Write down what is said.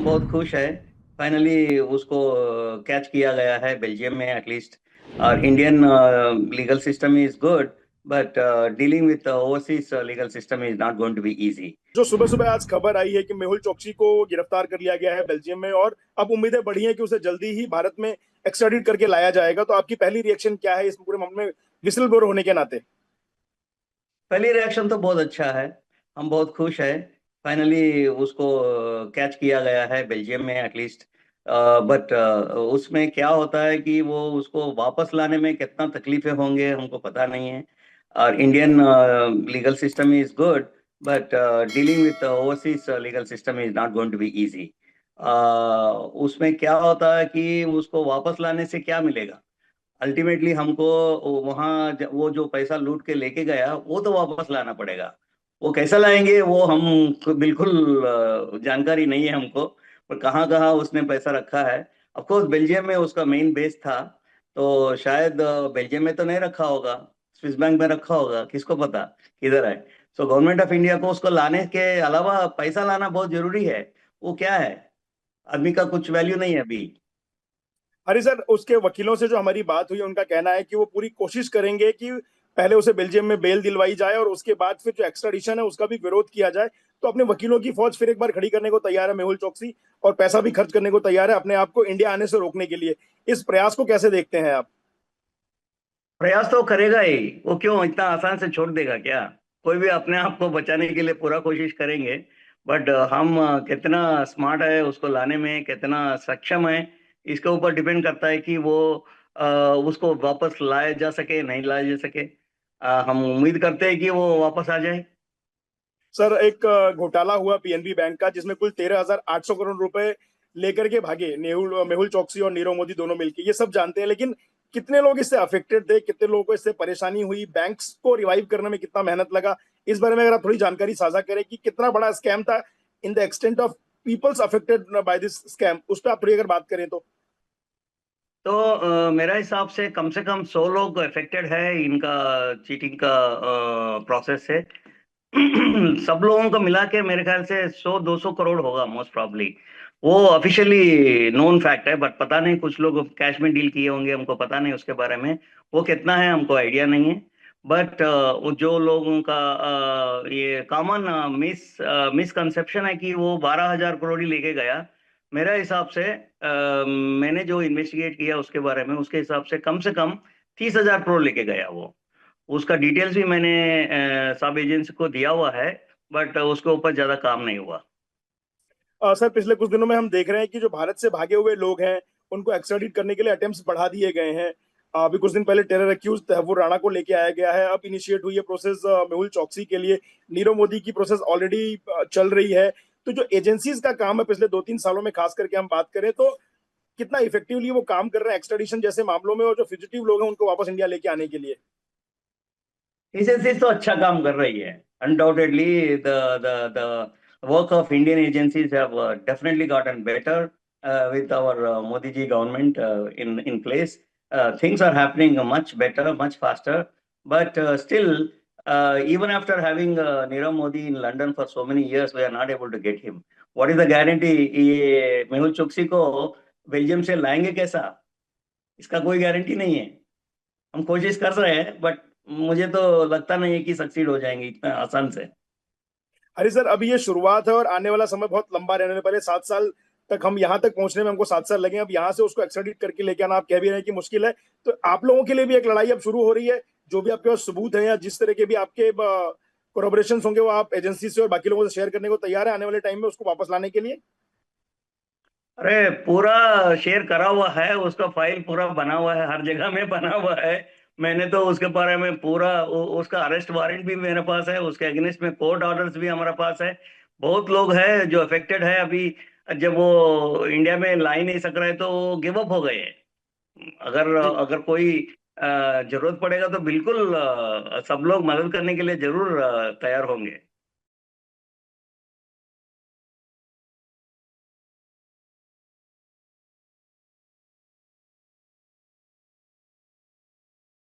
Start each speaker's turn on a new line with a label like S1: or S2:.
S1: हम बहुत खुश हैं। फाइनली उसको कैच किया गया है बेल्जियम में एटलीस्ट। और Indian legal system is good, but dealing with overseas legal system is not going to be easy.
S2: जो सुबह सुबह आज खबर आई है कि मेहुल चोकसी को गिरफ्तार कर लिया गया है बेल्जियम में, और अब उम्मीदें बढ़ी हैं कि उसे जल्दी ही भारत में एक्स्ट्राडिट करके लाया जाएगा। तो आपकी पहली रिएक्शन क्या है इस पूरे मामले में, विसल ब्लोअर होने के नाते?
S1: पहली रिएक्शन तो बहुत अच्छा है। हम बहुत खुश हैं। फाइनली उसको कैच किया गया है बेल्जियम में एटलीस्ट। बट उसमें क्या होता है कि वो उसको वापस लाने में कितना तकलीफें होंगे हमको पता नहीं है। और Indian legal system is good, but dealing with overseas legal system is not going to be easy. उसमें क्या होता है कि उसको वापस लाने से क्या मिलेगा? अल्टीमेटली हमको वहाँ वो जो पैसा लूट के लेके गया वो तो वापस लाना पड़ेगा। वो कैसा लाएंगे वो हम बिल्कुल जानकारी नहीं है हमको। पर कहाँ कहाँ उसने पैसा रखा है। ऑफ कोर्स बेल्जियम में उसका मेन बेस था, तो शायद बेल्जियम में तो नहीं रखा होगा। स्विस बैंक में रखा होगा, किसको पता किधर है। सो गवर्नमेंट ऑफ इंडिया को उसको लाने के अलावा पैसा लाना बहुत जरूरी है। वो क्या है, आदमी का कुछ वैल्यू नहीं है अभी।
S2: अरे सर, उसके वकीलों से जो हमारी बात हुई, उनका कहना है कि वो पूरी कोशिश करेंगे कि पहले उसे बेल्जियम में बेल दिलवाई जाए और उसके बाद फिर जो एक्स्ट्राडिशन है उसका भी विरोध किया जाए। तो अपने वकीलों की फौज फिर एक बार खड़ी करने को तैयार है मेहुल चोकसी, और पैसा भी खर्च करने को तैयार है अपने आप को इंडिया आने से रोकने के लिए। इस प्रयास को कैसे देखते हैं आप?
S1: प्रयास तो करेगा ही। वो क्यों इतना आसान से छोड़ देगा क्या? कोई भी अपने आप को बचाने के लिए पूरा कोशिश करेंगे। बट हम कितना स्मार्ट है उसको लाने में, कितना सक्षम है, इसके ऊपर डिपेंड करता है कि वो अ, उसको वापस लाया जा सके नहीं लाया जा सके। हम उम्मीद करते हैं कि वो वापस आ जाए।
S2: सर, एक घोटाला हुआ पीएनबी बैंक का, जिसमें कुल 13,800 करोड़ रुपए लेकर के भागे मेहुल चौकसी और नीरव मोदी दोनों मिलके। ये सब जानते हैं, लेकिन कितने लोग इससे अफेक्टेड थे, कितने लोगों को इससे परेशानी हुई, बैंक्स को रिवाइव करने में कितना मेहनत लगा, इस बारे में अगर आप थोड़ी जानकारी साझा करें कि कितना बड़ा स्कैम था, in the extent of peoples affected by this scam, उस पर आप थोड़ी अगर बात करें तो।
S1: तो मेरा हिसाब से कम 100 लोग अफेक्टेड है इनका चीटिंग का प्रोसेस से। सब लोगों को मिला के मेरे ख्याल से 100-200 करोड़ होगा मोस्ट प्रॉब्ली। वो ऑफिशियली नोन फैक्ट है, बट पता नहीं कुछ लोग कैश में डील किए होंगे, हमको पता नहीं उसके बारे में। वो कितना है हमको आइडिया नहीं है। बट वो जो लोगों का ये कॉमन मिसकंसेप्शन है कि वो 12,000 करोड़ ही लेके गया। मेरा हिसाब मैंने जो इन्वेस्टिगेट किया उसके बारे में, उसके हिसाब से कम 30,000 करोड़ लेके गया वो। उसका डिटेल्स भी मैंने सब एजेंसी को दिया हुआ है। बट उसके ऊपर ज्यादा काम नहीं हुआ।
S2: सर, पिछले कुछ दिनों में हम देख रहे हैं कि जो भारत से भागे हुए लोग हैं, उनको एक्स्ट्राडिट करने के लिए अटेम्प्ट्स बढ़ा दिए गए हैं। अभी कुछ दिन पहले टेरर एक्यूज तहव्वुर राणा को लेके आया गया है, अब इनिशिएट हुई है प्रोसेस मेहुल चौकसी के लिए। नीरव मोदी की प्रोसेस ऑलरेडी चल रही है। तो जो एजेंसीज का काम है पिछले 2-3 सालों में, खास करके हम बात करें तो, कितना इफेक्टिवली वो काम कर रहे हैं एक्स्ट्राडिशन जैसे मामलों में, और जो फ्यूजिटिव लोग हैं उनको वापस इंडिया लेके आने के लिए?
S1: एजेंसीज तो अच्छा काम कर रही है। Undoubtedly the work of Indian agencies have definitely gotten better with our Modi ji government in place. Things are happening much better, much faster. But still, even after having Nirav Modi in London for so many years, we are not able to get him. What is the guarantee? ये मेहुल चोकसी को Belgium से लाएंगे कैसा? इसका कोई guarantee नहीं है। हम कोशिश कर रहे हैं, बट मुझे तो लगता नहीं है कि सक्सीड हो जाएंगे इतना आसान से।
S2: अरे सर, अभी ये शुरुआत है और आने वाला समय बहुत लंबा रहने वाला। पहले 7 साल तक, हम यहाँ तक पहुंचने में हमको 7 साल लगे, अब यहाँ से उसको एक्स्ट्राडिट करके लेके आना, आप कह भी रहे हैं कि मुश्किल है। तो आप लोगों के लिए भी एक लड़ाई अब शुरू हो रही है। जो भी आपके पास सबूत है या जिस तरह के भी आपके कोरोबरेशन होंगे, वो आप एजेंसी से और बाकी लोगों से शेयर करने को तैयार है आने वाले टाइम में उसको वापस लाने के लिए?
S1: अरे पूरा शेयर करा हुआ है, उसका फाइल पूरा बना हुआ है, हर जगह में बना हुआ है। मैंने तो उसके बारे में पूरा उसका अरेस्ट वारंट भी मेरे पास है, उसके अगेंस्ट में कोर्ट ऑर्डर्स भी हमारे पास है। बहुत लोग हैं जो अफेक्टेड है अभी। जब वो इंडिया में ला ही नहीं सक रहे तो वो गिव अप हो गए हैं। अगर
S2: जी।
S1: अगर कोई जरूरत पड़ेगा तो बिल्कुल सब लोग मदद करने के लिए जरूर तैयार होंगे।